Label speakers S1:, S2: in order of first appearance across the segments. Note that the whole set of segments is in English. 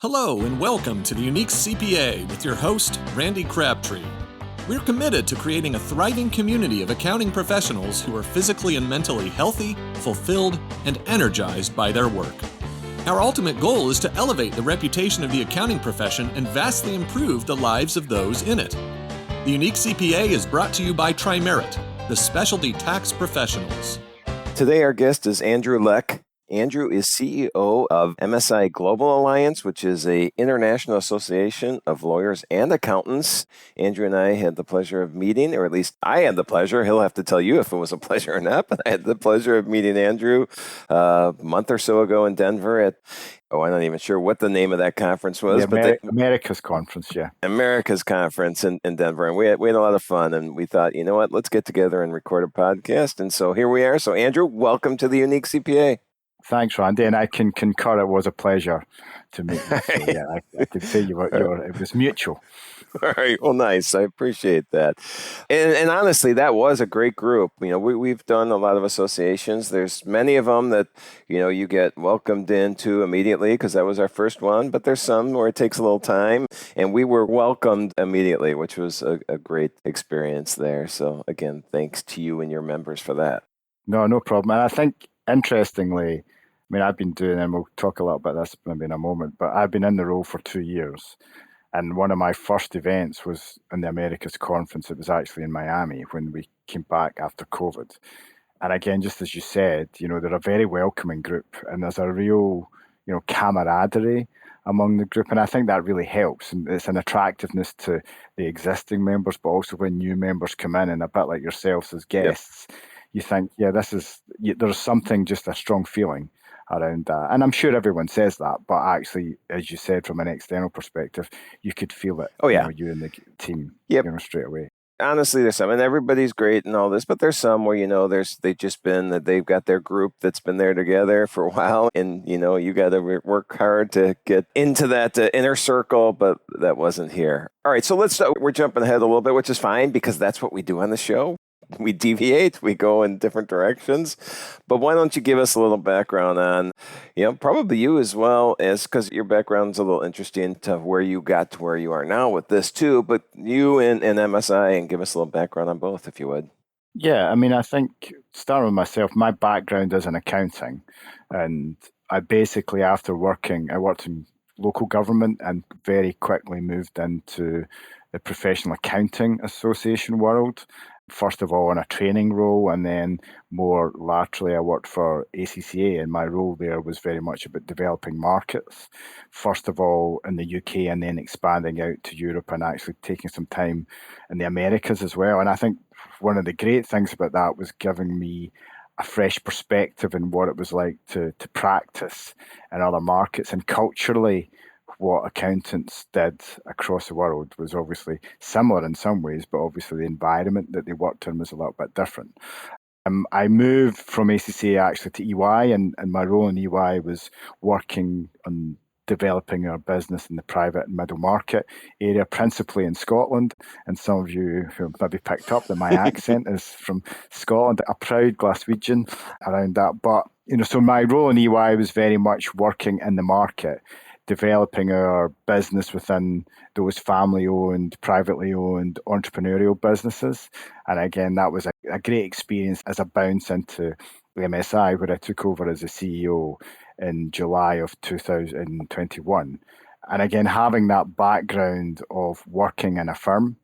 S1: Hello and welcome to the Unique CPA with your host, Randy Crabtree. We're committed to creating a thriving community of accounting professionals who are physically and mentally healthy, fulfilled, and energized by their work. Our ultimate goal is to elevate the reputation of the accounting profession and vastly improve the lives of those in it. The Unique CPA is brought to you by Tri-Merit, the specialty tax professionals.
S2: Today our guest is Andrew Leck. Andrew is CEO of MSI Global Alliance, which is an international association of lawyers and accountants. Andrew and I had the pleasure of meeting, or at least I had the pleasure. He'll have to tell you if it was a pleasure or not, but I had the pleasure of meeting Andrew a month or so ago in Denver at, I'm not even sure what the name of that conference was.
S3: America's Conference, yeah.
S2: America's Conference in Denver. And we had a lot of fun, and we thought, you know what, let's get together and record a podcast. And so here we are. So Andrew, welcome to the Unique CPA.
S3: Thanks, Randy, and I can concur. It was a pleasure to meet you. So, yeah, I could say it was mutual.
S2: All right. Well, nice. I appreciate that. And honestly, that was a great group. You know, we've done a lot of associations. There's many of them that, you get welcomed into immediately because that was our first one. But there's some where it takes a little time. And we were welcomed immediately, which was a great experience there. So again, thanks to you and your members for that.
S3: No problem. And I think, interestingly, I've been doing, and we'll talk a little about this maybe in a moment, but I've been in the role for 2 years. And one of my first events was in the America's Conference. It was actually in Miami when we came back after COVID. And again, just as you said, they're a very welcoming group, and there's a real, camaraderie among the group. And I think that really helps. And it's an attractiveness to the existing members, but also when new members come in, and a bit like yourselves as guests, you think, there's something, just a strong feeling around that. And I'm sure everyone says that, but actually, as you said, from an external perspective, you could feel it.
S2: Oh, yeah.
S3: You and the team, straight away.
S2: Honestly, there's some, and everybody's great and all this, but there's some where, they've got their group that's been there together for a while, and, you got to work hard to get into that inner circle, but that wasn't here. All right, so we're jumping ahead a little bit, which is fine because that's what we do on the show. We deviate, we go in different directions. But why don't you give us a little background on, probably you as well, as because your background's a little interesting to where you got to where you are now with this too, but you and MSI, and give us a little background on both, if you would.
S3: Yeah, I think, starting with myself, my background is in accounting. And I basically, I worked in local government and very quickly moved into the Professional Accounting Association world. First of all, in a training role, and then more laterally, I worked for ACCA, and my role there was very much about developing markets. First of all, in the UK, and then expanding out to Europe, and actually taking some time in the Americas as well. And I think one of the great things about that was giving me a fresh perspective in what it was like to practice in other markets. And culturally, what accountants did across the world was obviously similar in some ways, but obviously the environment that they worked in was a little bit different. I moved from ACCA actually to EY, and my role in EY was working on developing our business in the private and middle market area, principally in Scotland. And some of you who maybe picked up that my accent is from Scotland, a proud Glaswegian around that. But, so my role in EY was very much working in the market, developing our business within those family-owned, privately owned entrepreneurial businesses. And again, that was a great experience as a bounce into the MSI, where I took over as a CEO in July of 2021. And again, having that background of working in a firm,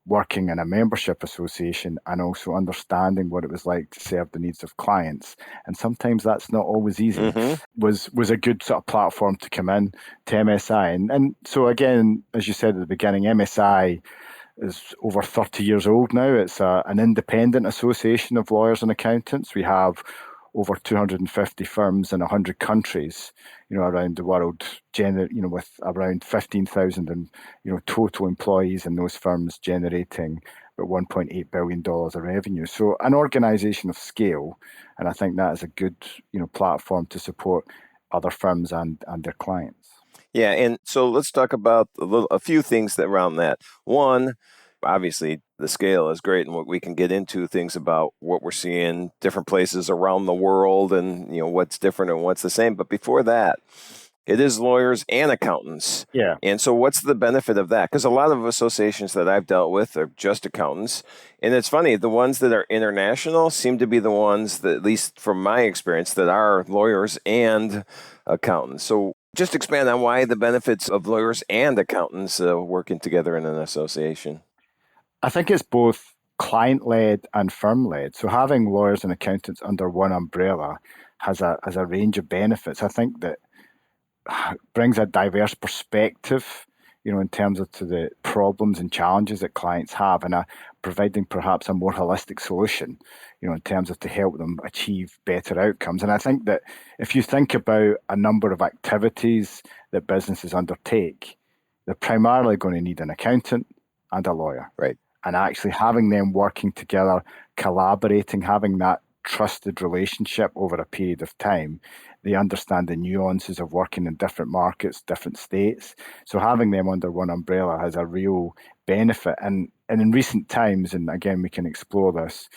S3: working in a membership association, and also understanding what it was like to serve the needs of clients. And sometimes that's not always easy. Was a good sort of platform to come in to MSI. And so again, as you said at the beginning, MSI is over 30 years old now. It's an independent association of lawyers and accountants. We have over 250 firms in 100 countries, around the world, with around 15,000 and, total employees in those firms generating about $1.8 billion of revenue. So an organization of scale, and I think that is a good, platform to support other firms and their clients.
S2: Yeah, and so let's talk about a few things around that. One, obviously, the scale is great, and we can get into things about what we're seeing different places around the world, and what's different and what's the same. But before that, It is lawyers and accountants.
S3: Yeah.
S2: And so what's the benefit of that? Because a lot of associations that I've dealt with are just accountants. And it's funny, the ones that are international seem to be the ones that, at least from my experience, that are lawyers and accountants. So just expand on why the benefits of lawyers and accountants working together in an association.
S3: I think it's both client-led and firm-led. So having lawyers and accountants under one umbrella has a range of benefits. I think that brings a diverse perspective, in terms of to the problems and challenges that clients have, and providing perhaps a more holistic solution, in terms of to help them achieve better outcomes. And I think that if you think about a number of activities that businesses undertake, they're primarily going to need an accountant and a lawyer.
S2: Right.
S3: And actually having them working together, collaborating, having that trusted relationship over a period of time. They understand the nuances of working in different markets, different states. So having them under one umbrella has a real benefit. And in recent times, and again, we can explore this,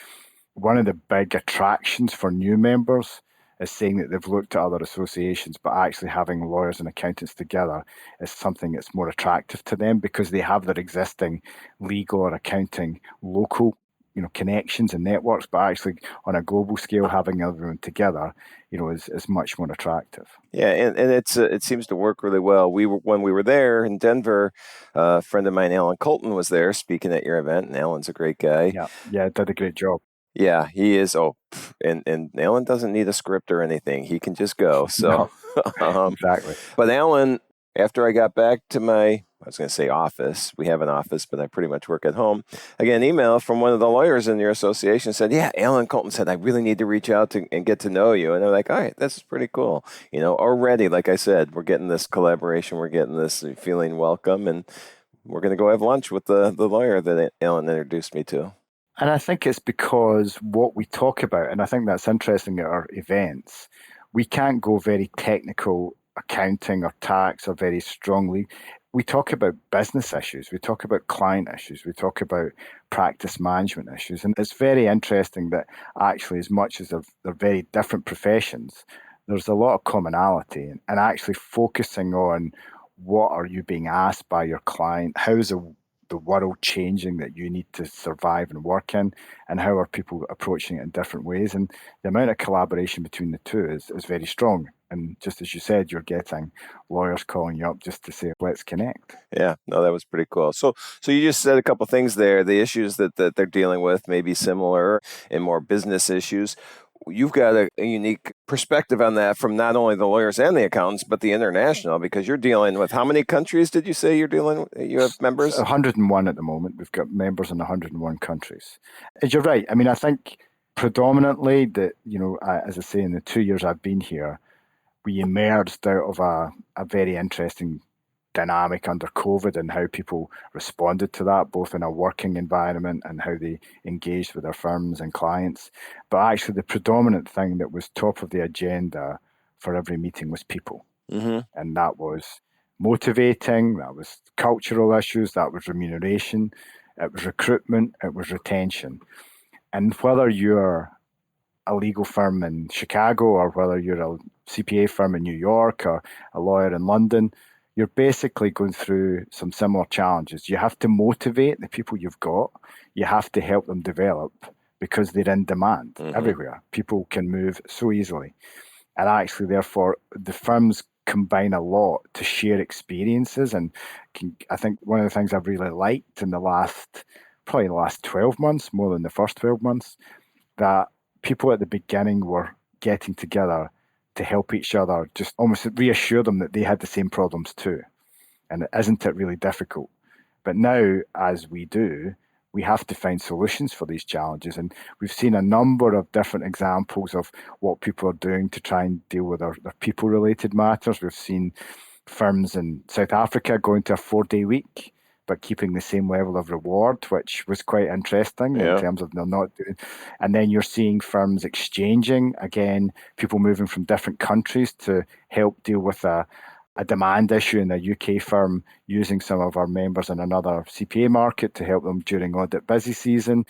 S3: one of the big attractions for new members is saying that they've looked at other associations, but actually having lawyers and accountants together is something that's more attractive to them because they have their existing legal or accounting local connections and networks, but actually on a global scale, having everyone together, is much more attractive.
S2: Yeah, and it seems to work really well. When we were there in Denver, a friend of mine, Alan Colton, was there speaking at your event, and Alan's a great guy.
S3: Yeah, did a great job.
S2: Yeah, he is. And Alan doesn't need a script or anything. He can just go. So
S3: exactly.
S2: But Alan, after I got back to I was going to say office. We have an office, but I pretty much work at home. I get an email from one of the lawyers in your association said, yeah, Alan Colton said, I really need to reach out and get to know you. And I'm like, all right, this is pretty cool. Already, like I said, we're getting this collaboration. We're getting this feeling welcome. And we're going to go have lunch with the lawyer that Alan introduced me to.
S3: And I think it's because what we talk about, and I think that's interesting at our events, we can't go very technical accounting or tax or very strongly. We talk about business issues, we talk about client issues, we talk about practice management issues. And it's very interesting that actually, as much as they're very different professions, there's a lot of commonality and actually focusing on what are you being asked by your client, how's the world changing that you need to survive and work in, and how are people approaching it in different ways. And the amount of collaboration between the two is very strong. And just as you said, you're getting lawyers calling you up just to say, let's connect.
S2: Yeah, no, that was pretty cool. So you just said a couple of things there. The issues that they're dealing with may be similar and more business issues. You've got a unique perspective on that from not only the lawyers and the accountants, but the international, because you're dealing with how many countries did you say you're dealing with? You have members?
S3: 101 at the moment. We've got members in 101 countries. And you're right. I mean, I think predominantly that, as I say, in the 2 years I've been here, we emerged out of a very interesting dynamic under COVID and how people responded to that, both in a working environment and how they engaged with their firms and clients. But actually, the predominant thing that was top of the agenda for every meeting was people.
S2: Mm-hmm.
S3: And that was motivating, that was cultural issues, that was remuneration, it was recruitment, it was retention. And whether you're a legal firm in Chicago or whether you're a CPA firm in New York or a lawyer in London, you're basically going through some similar challenges. You have to motivate the people you've got. You have to help them develop because they're in demand everywhere. People can move so easily. And actually, therefore, the firms combine a lot to share experiences. And I think one of the things I've really liked in probably the last 12 months, more than the first 12 months, that people at the beginning were getting together to help each other, just almost reassure them that they had the same problems too. And isn't it really difficult? But now, as we do, we have to find solutions for these challenges. And we've seen a number of different examples of what people are doing to try and deal with their people-related matters. We've seen firms in South Africa going to a 4-day week, but keeping the same level of reward, which was quite interesting in terms of they're not doing. And then you're seeing firms exchanging, again, people moving from different countries to help deal with a demand issue in a UK firm using some of our members in another CPA market to help them during audit busy season.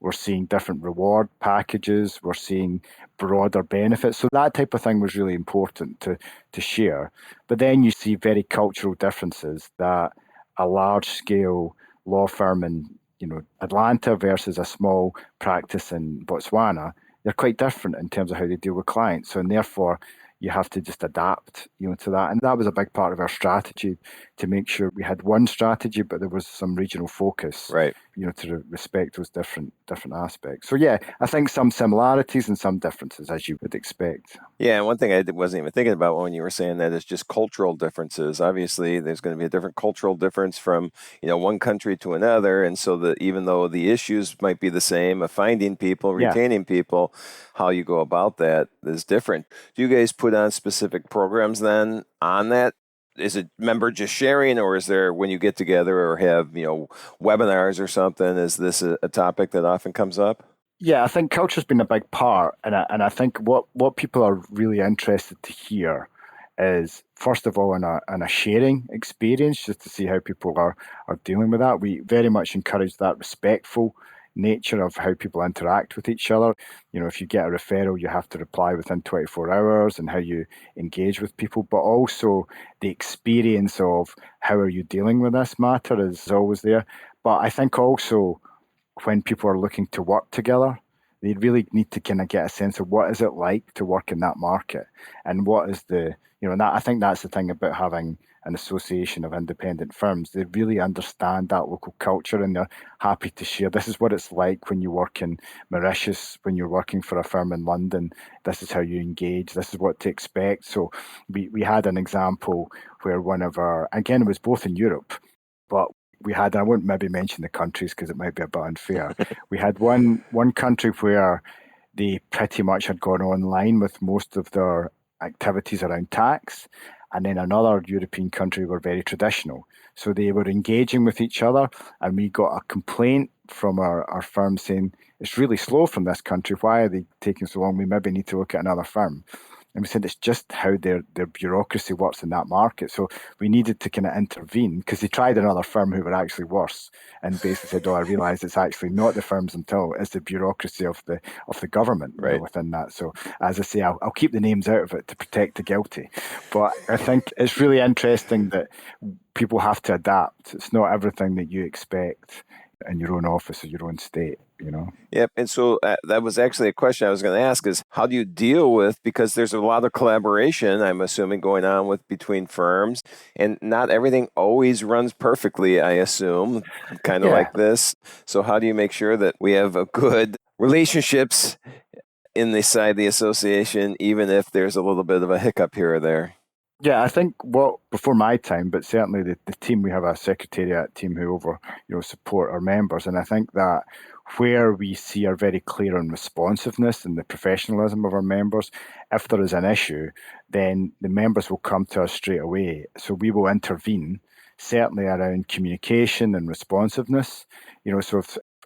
S3: We're seeing different reward packages. We're seeing broader benefits. So that type of thing was really important to share. But then you see very cultural differences that a large scale law firm in Atlanta versus a small practice in Botswana, they're quite different in terms of how they deal with clients. So, and therefore, you have to just adapt, to that. And that was a big part of our strategy, to make sure we had one strategy, but there was some regional focus,
S2: Right.
S3: To respect those different aspects. So yeah, I think some similarities and some differences, as you would expect.
S2: Yeah, and one thing I wasn't even thinking about when you were saying that is just cultural differences. Obviously, there's going to be a different cultural difference from, one country to another, and so that even though the issues might be the same of finding people,
S3: Yeah.
S2: retaining people, how you go about that is different. Do you guys put on specific programs then on that? Is it member just sharing, or is there, when you get together or have, webinars or something, is this a topic that often comes up?
S3: Yeah, I think culture's been a big part, and I think what people are really interested to hear is, first of all, in a sharing experience, just to see how people are dealing with that. We very much encourage that respectful nature of how people interact with each other. If you get a referral, you have to reply within 24 hours, and how you engage with people, but also the experience of how are you dealing with this matter is always there. But I think also, when people are looking to work together, they really need to kind of get a sense of what is it like to work in that market, and what is and that, I think that's the thing about having an association of independent firms. They really understand that local culture, and they're happy to share. This is what it's like when you work in Mauritius, when you're working for a firm in London. This is how you engage. This is what to expect. So we had an example where one of our, again, it was both in Europe, but we had, I won't maybe mention the countries because it might be a bit unfair. We had one country where they pretty much had gone online with most of their activities around tax, and then another European country were very traditional. So they were engaging with each other, and we got a complaint from our firm saying, it's really slow from this country. Why are they taking so long? We maybe need to look at another firm. And we said it's just how their bureaucracy works in that market. So we needed to kind of intervene, because they tried another firm who were actually worse, and basically said, "Oh, I realised it's actually not the firms until it's the bureaucracy of the government
S2: Right.
S3: within that." So as I say, I'll keep the names out of it to protect the guilty. But I think it's really interesting that people have to adapt. It's not everything that you expect in your own office or your own state.
S2: Yep. And so that was actually a question I was going to ask, is how do you deal with, because there's a lot of collaboration, I'm assuming, going on between firms, and not everything always runs perfectly, I assume, kind of like this. So how do you make sure that we have a good relationships in the side of the association, even if there's a little bit of a hiccup here or there?
S3: Yeah, I think before my time, but certainly the team, we have a secretariat team who support our members. And I think that where we see are very clear on responsiveness and the professionalism of our members, if there is an issue, then the members will come to us straight away. So we will intervene, certainly around communication and responsiveness. So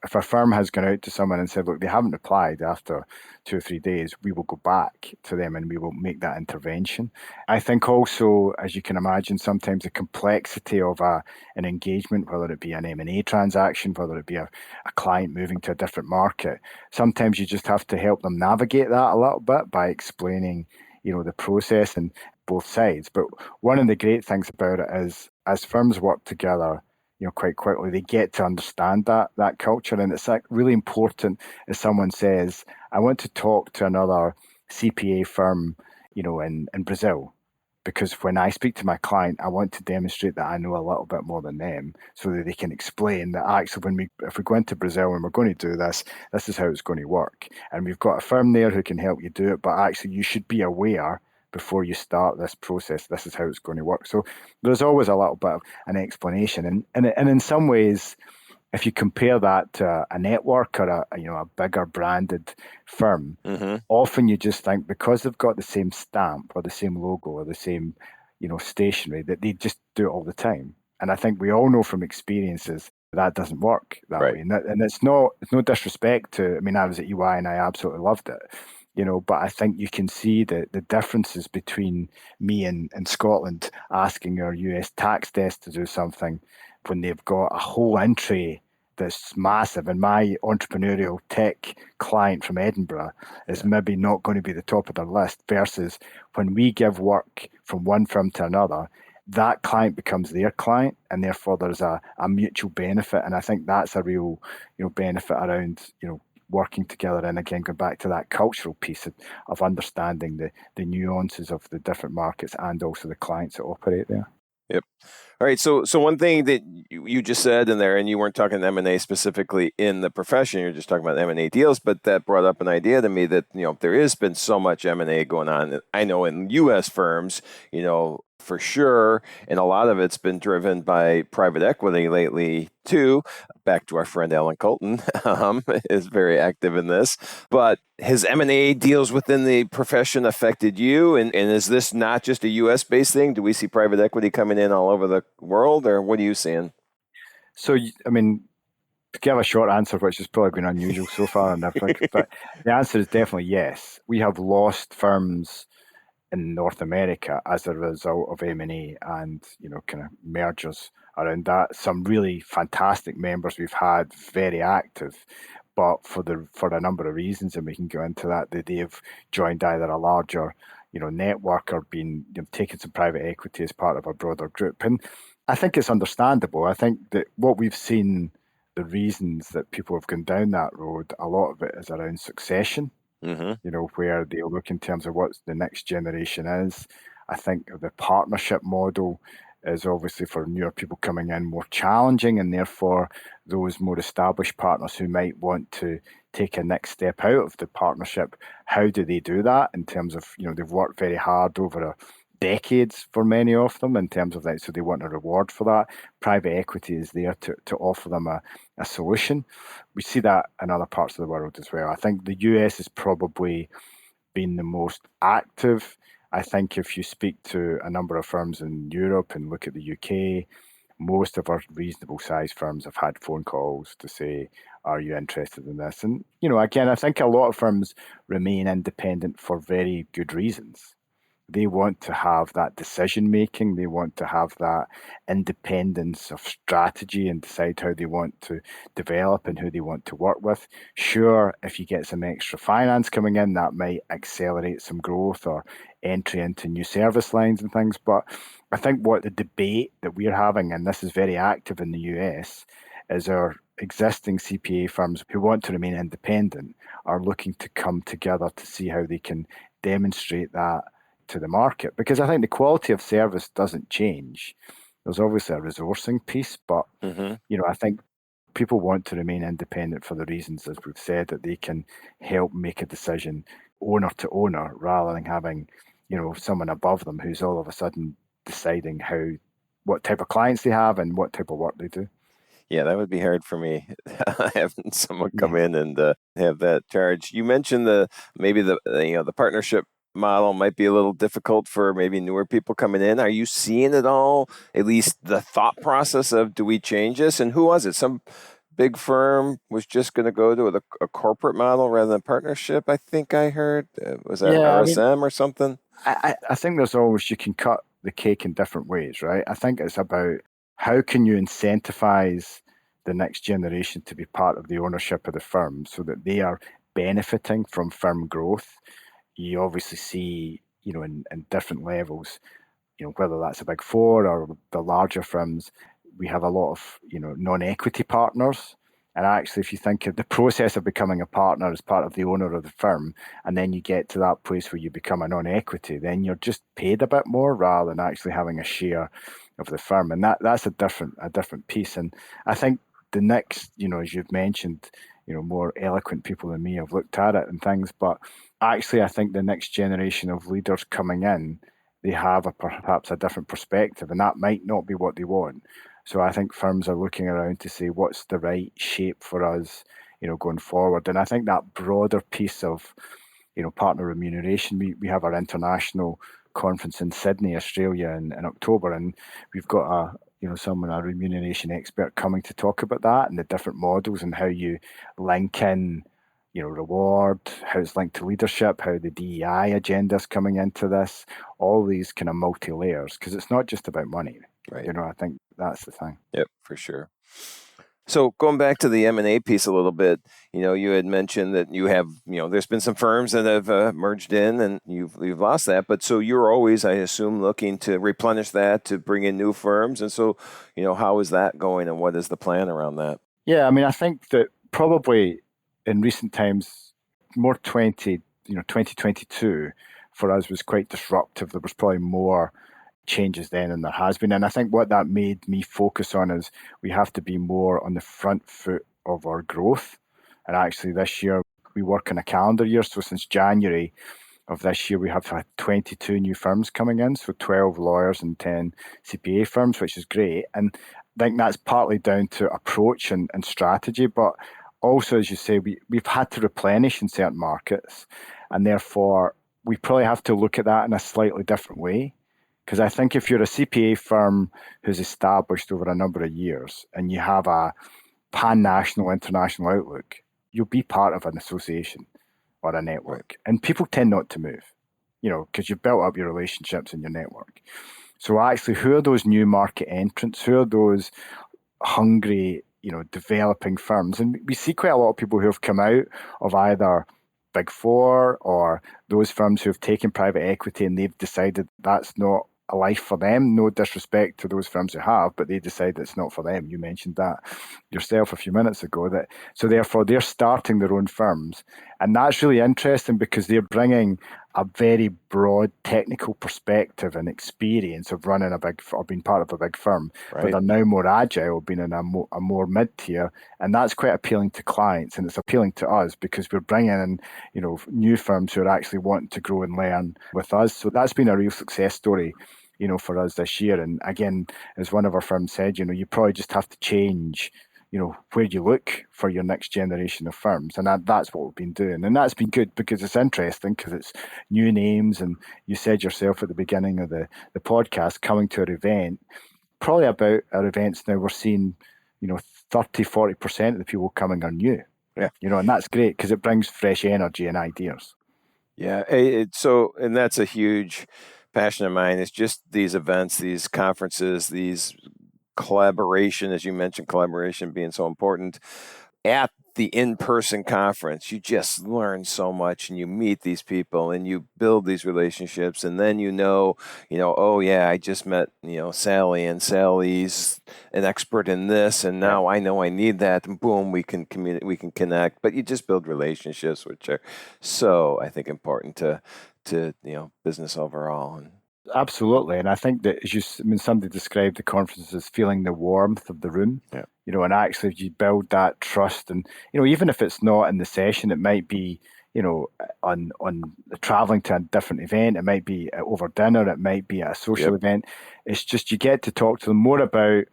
S3: if a firm has gone out to someone and said, look, they haven't replied after 2 or 3 days, we will go back to them and we will make that intervention. I think also, as you can imagine, sometimes the complexity of an engagement, whether it be an M&A transaction, whether it be a client moving to a different market, sometimes you just have to help them navigate that a little bit by explaining, the process and both sides. But one of the great things about it is, as firms work together, quite quickly, they get to understand that culture. And it's like really important if someone says, I want to talk to another CPA firm, in Brazil, because when I speak to my client, I want to demonstrate that I know a little bit more than them, so that they can explain that actually, if we go into Brazil and we're going to do this is how it's going to work. And we've got a firm there who can help you do it, but actually you should be aware before you start this process, this is how it's going to work. So there's always a little bit of an explanation. And in some ways, if you compare that to a network or a bigger branded firm, often you just think, because they've got the same stamp or the same logo or the same, stationery, that they just do it all the time. And I think we all know from experiences that doesn't work that way. And it's no disrespect to, I was at EY and I absolutely loved it. But I think you can see the differences between me and Scotland asking our US tax desk to do something when they've got a whole entry that's massive, and my entrepreneurial tech client from Edinburgh is maybe not going to be the top of their list, versus when we give work from one firm to another, that client becomes their client, and therefore there's a mutual benefit. And I think that's a real, benefit around, working together. And again, going back to that cultural piece of understanding the nuances of the different markets and also the clients that operate there.
S2: Yep. All right. So one thing that you just said in there, and you weren't talking M&A specifically in the profession, you're just talking about M&A deals, but that brought up an idea to me that, there has been so much M&A going on. I know in U.S. firms, for sure, and a lot of it's been driven by private equity lately too. Back to our friend Alan Colton, is very active in this. But has M&A deals within the profession affected you? And is this not just a U.S.-based thing? Do we see private equity coming in all over the world, or what are you seeing?
S3: So, I mean, to give a short answer, which has probably been unusual so far, and but the answer is definitely yes. We have lost firms in North America as a result of M&A and, kind of mergers around that. Some really fantastic members we've had, very active, but for a number of reasons, and we can go into that, they've joined either a larger, network, or been taken some private equity as part of a broader group. And I think it's understandable. I think that what we've seen, the reasons that people have gone down that road, a lot of it is around succession. Where they look in terms of what the next generation is. I think the partnership model is obviously for newer people coming in more challenging, and therefore those more established partners who might want to take a next step out of the partnership, how do they do that in terms of, they've worked very hard over decades for many of them in terms of that, so they want a reward for that. Private equity is there to offer them a solution. We see that in other parts of the world as well. I think the US has probably been the most active. I think if you speak to a number of firms in Europe and look at the UK, most of our reasonable sized firms have had phone calls to say, are you interested in this? And, again, I think a lot of firms remain independent for very good reasons. They want to have that decision making. They want to have that independence of strategy and decide how they want to develop and who they want to work with. Sure, if you get some extra finance coming in, that might accelerate some growth or entry into new service lines and things. But I think what the debate that we're having, and this is very active in the US, is our existing CPA firms who want to remain independent are looking to come together to see how they can demonstrate that to the market, because I think the quality of service doesn't change. There's obviously a resourcing piece, but I think people want to remain independent for the reasons, as we've said, that they can help make a decision owner to owner rather than having, someone above them who's all of a sudden deciding what type of clients they have and what type of work they do.
S2: Yeah, that would be hard for me, having someone come in and have that charge. You mentioned maybe the partnership model might be a little difficult for maybe newer people coming in. Are you seeing it all? At least the thought process of, do we change this? And who was it? Some big firm was just going to go to a corporate model rather than partnership, I think I heard. Was that RSM or something?
S3: I think there's always, you can cut the cake in different ways, right? I think it's about how can you incentivize the next generation to be part of the ownership of the firm so that they are benefiting from firm growth. You obviously see, in different levels, whether that's a big four or the larger firms, we have a lot of, non-equity partners. And actually, if you think of the process of becoming a partner as part of the owner of the firm, and then you get to that place where you become a non-equity, then you're just paid a bit more rather than actually having a share of the firm. And that's a different piece. And I think the next, as you've mentioned, more eloquent people than me have looked at it and things, but actually, I think the next generation of leaders coming in, they have perhaps a different perspective, and that might not be what they want. So I think firms are looking around to say, what's the right shape for us, going forward? And I think that broader piece of, partner remuneration, we have our international conference in Sydney, Australia in October, and we've got a remuneration expert coming to talk about that and the different models and how you link in reward, how it's linked to leadership, how the DEI agenda is coming into this, all these kind of multi-layers, because it's not just about money.
S2: Right.
S3: I think that's the thing.
S2: Yep, for sure. So going back to the M&A piece a little bit, you had mentioned that you have, there's been some firms that have merged in and you've lost that. But so you're always, I assume, looking to replenish that, to bring in new firms. And so, how is that going and what is the plan around that?
S3: Yeah, I mean, I think that probably in recent times, more 2022 for us was quite disruptive. There was probably more changes then than there has been. And I think what that made me focus on is we have to be more on the front foot of our growth. And actually this year we work on a calendar year. So since January of this year, we have had 22 new firms coming in. So 12 lawyers and 10 CPA firms, which is great. And I think that's partly down to approach and strategy. But also, as you say, we've had to replenish in certain markets. And therefore, we probably have to look at that in a slightly different way. Because I think if you're a CPA firm who's established over a number of years and you have a pan-national, international outlook, you'll be part of an association or a network. Right. And people tend not to move, because you've built up your relationships and your network. So actually, who are those new market entrants? Who are those hungry, developing firms? And we see quite a lot of people who have come out of either Big Four or those firms who have taken private equity and they've decided that's not a life for them. No disrespect to those firms who have, but they decide it's not for them. You mentioned that yourself a few minutes ago. So therefore they're starting their own firms. And that's really interesting because they're bringing a very broad technical perspective and experience of running or being part of a big firm, right. But they're now more agile, being in a more mid-tier, and that's quite appealing to clients, and it's appealing to us because we're bringing in, new firms who are actually wanting to grow and learn with us. So that's been a real success story, for us this year. And again, as one of our firms said, you probably just have to change where you look for your next generation of firms. And that's what we've been doing. And that's been good because it's interesting because it's new names. And you said yourself at the beginning of the podcast, coming to our event, probably about our events now, we're seeing, 30, 40% of the people coming are new.
S2: Yeah.
S3: And that's great because it brings fresh energy and ideas.
S2: Yeah. And that's a huge passion of mine, is just these events, these conferences, these collaboration, as you mentioned, collaboration being so important. At the in-person conference, you just learn so much and you meet these people and you build these relationships, and then oh yeah, I just met Sally, and Sally's an expert in this, and now I know I need that, and boom, we can communicate, we can connect. But you just build relationships, which are so, I think, important to business overall.
S3: Absolutely. And I think that somebody described the conference as feeling the warmth of the room, and actually if you build that trust, and, even if it's not in the session, it might be, on traveling to a different event, it might be over dinner, it might be at a social event. It's just, you get to talk to them more about,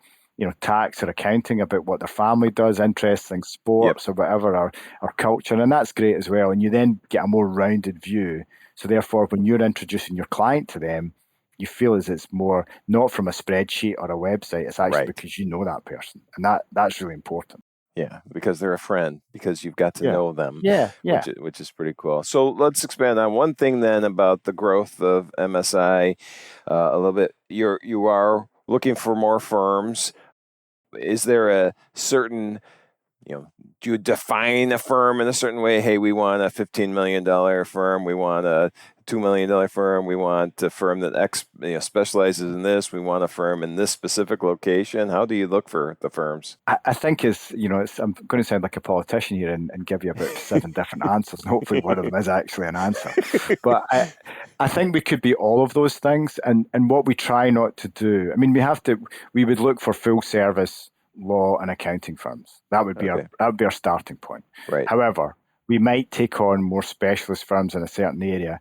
S3: tax or accounting, about what their family does, interesting sports or whatever, or culture. And that's great as well. And you then get a more rounded view. So therefore, when you're introducing your client to them, you feel as it's more not from a spreadsheet or a website. It's actually because you know that person, and that's really important.
S2: Yeah, because they're a friend, because you've got to know them.
S3: Yeah.
S2: Which is pretty cool. So let's expand on one thing then about the growth of MSI a little bit. You are looking for more firms. Is there a certain, do you define a firm in a certain way? Hey, we want a $15 million firm. We want a $2 million firm. We want a firm that specializes in this. We want a firm in this specific location. How do you look for the firms?
S3: I think I'm going to sound like a politician here and give you about 7 different answers. And hopefully one of them is actually an answer. But I think we could be all of those things. And what we try not to do, I mean, we would look for full service law and accounting firms. That would be our starting point.
S2: Right.
S3: However, we might take on more specialist firms in a certain area,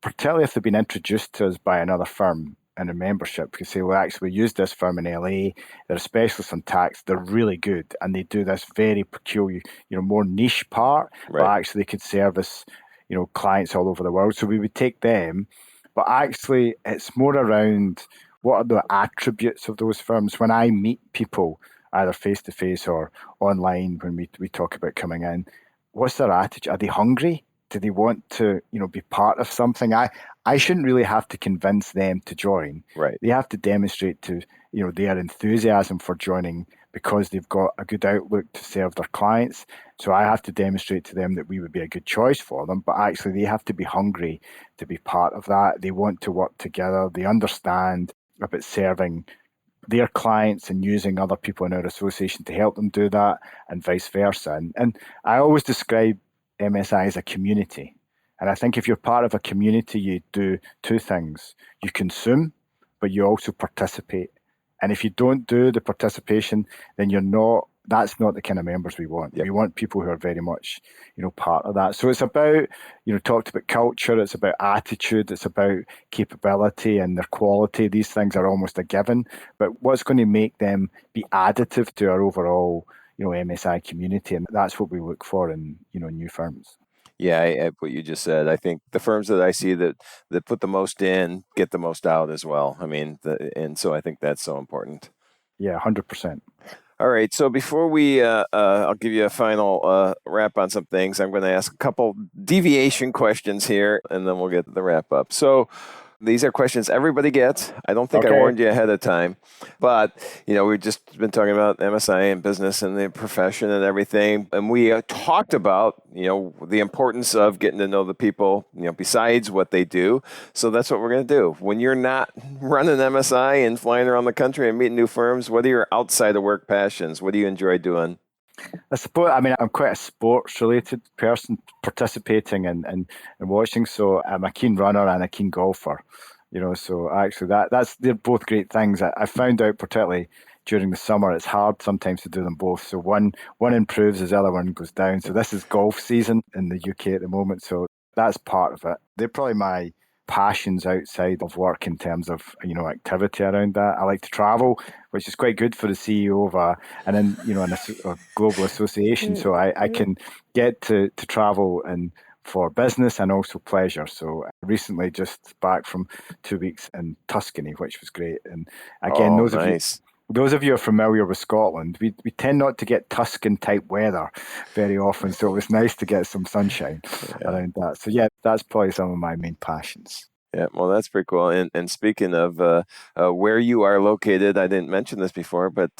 S3: particularly if they've been introduced to us by another firm in a membership. Because say, well, actually, we use this firm in LA. They're specialists in tax. They're really good, and they do this very peculiar, more niche part. Right. But actually, they could service, clients all over the world. So we would take them. But actually, it's more around what are the attributes of those firms. When I meet people, either face-to-face or online, when we talk about coming in, what's their attitude? Are they hungry? Do they want to, be part of something? I shouldn't really have to convince them to join.
S2: Right.
S3: They have to demonstrate to, their enthusiasm for joining because they've got a good outlook to serve their clients. So I have to demonstrate to them that we would be a good choice for them, but actually they have to be hungry to be part of that. They want to work together. They understand about serving their clients and using other people in our association to help them do that, and vice versa. And I always describe MSI as a community. And I think if you're part of a community, you do two things. You consume, but you also participate. And if you don't do the participation, then that's not the kind of members we want.
S2: Yep.
S3: We want people who are very much, part of that. So it's about, talked about culture, it's about attitude, it's about capability and their quality. These things are almost a given, but what's going to make them be additive to our overall, MSI community? And that's what we look for in, new firms.
S2: Yeah, what you just said. I think the firms that I see that put the most in get the most out as well. I mean, and so I think that's so important.
S3: Yeah, 100%.
S2: All right. So before we, I'll give you a final wrap on some things. I'm going to ask a couple deviation questions here, and then we'll get the wrap up. So these are questions everybody gets. I don't think I warned you ahead of time, but we've just been talking about MSI and business and the profession and everything, and we talked about the importance of getting to know the people besides what they do. So that's what we're going to do. When you're not running MSI and flying around the country and meeting new firms, what are your outside of work passions? What do you enjoy doing?
S3: I suppose, I'm quite a sports-related person, participating and watching. So I'm a keen runner and a keen golfer, So actually, they're both great things. I found out, particularly during the summer, it's hard sometimes to do them both. So one improves as the other one goes down. So this is golf season in the UK at the moment. So that's part of it. They're probably my passions outside of work in terms of activity around that. I like to travel, which is quite good for the CEO of a global association. So I can get to travel and for business and also pleasure. So I recently just back from 2 weeks in Tuscany, which was great. And again, those of you who are familiar with Scotland, we tend not to get Tuscan type weather very often. So it was nice to get some sunshine around that. So yeah, that's probably some of my main passions.
S2: Yeah, well, that's pretty cool. And speaking of where you are located, I didn't mention this before, but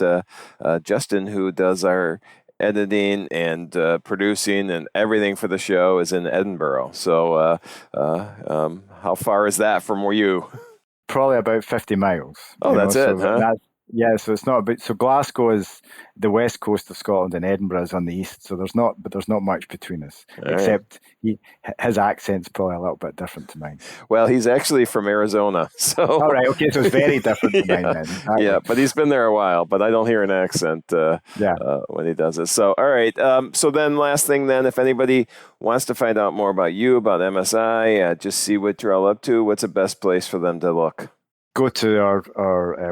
S2: Justin, who does our editing and producing and everything for the show, is in Edinburgh. So how far is that from where you?
S3: Probably about 50 miles.
S2: Oh, that's it, huh?
S3: So it's not about. So Glasgow is the west coast of Scotland, and Edinburgh is on the east. So there's not much between us, except his accent's probably a little bit different to mine.
S2: Well, he's actually from Arizona, so.
S3: All right, okay, so it's very different to mine then. Exactly.
S2: Yeah, but he's been there a while. But I don't hear an accent when he does it. So all right. So then, last thing, then, if anybody wants to find out more about you, about MSI, just see what you're all up to, what's the best place for them to look?
S3: Go to our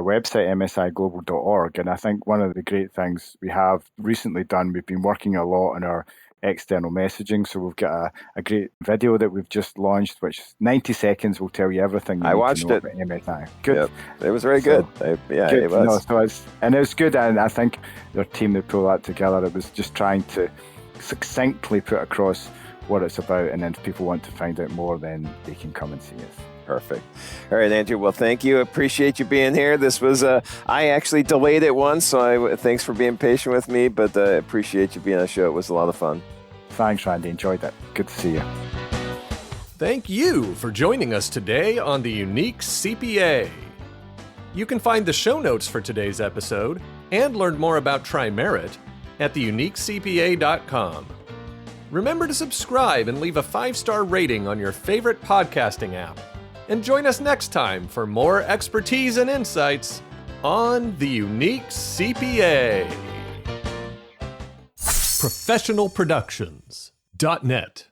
S3: website, msiglobal.org, and I think one of the great things we have recently done, we've been working a lot on our external messaging. So we've got a great video that we've just launched, which 90 seconds will tell you everything you need to know about MSI. Good.
S2: Yep. It was very good. Good. It was.
S3: And it was good, and I think their team that pulled that together, it was just trying to succinctly put across what it's about, and then if people want to find out more, then they can come and see us.
S2: Perfect. All right, Andrew. Well, thank you. Appreciate you being here. This was, I actually delayed it once, so thanks for being patient with me, but I appreciate you being on the show. It was a lot of fun.
S3: Thanks, Randy. Enjoyed it. Good to see you.
S1: Thank you for joining us today on the Unique CPA. You can find the show notes for today's episode and learn more about TriMerit at theuniquecpa.com. Remember to subscribe and leave a 5-star rating on your favorite podcasting app. And join us next time for more expertise and insights on the Unique CPA. ProfessionalProductions.net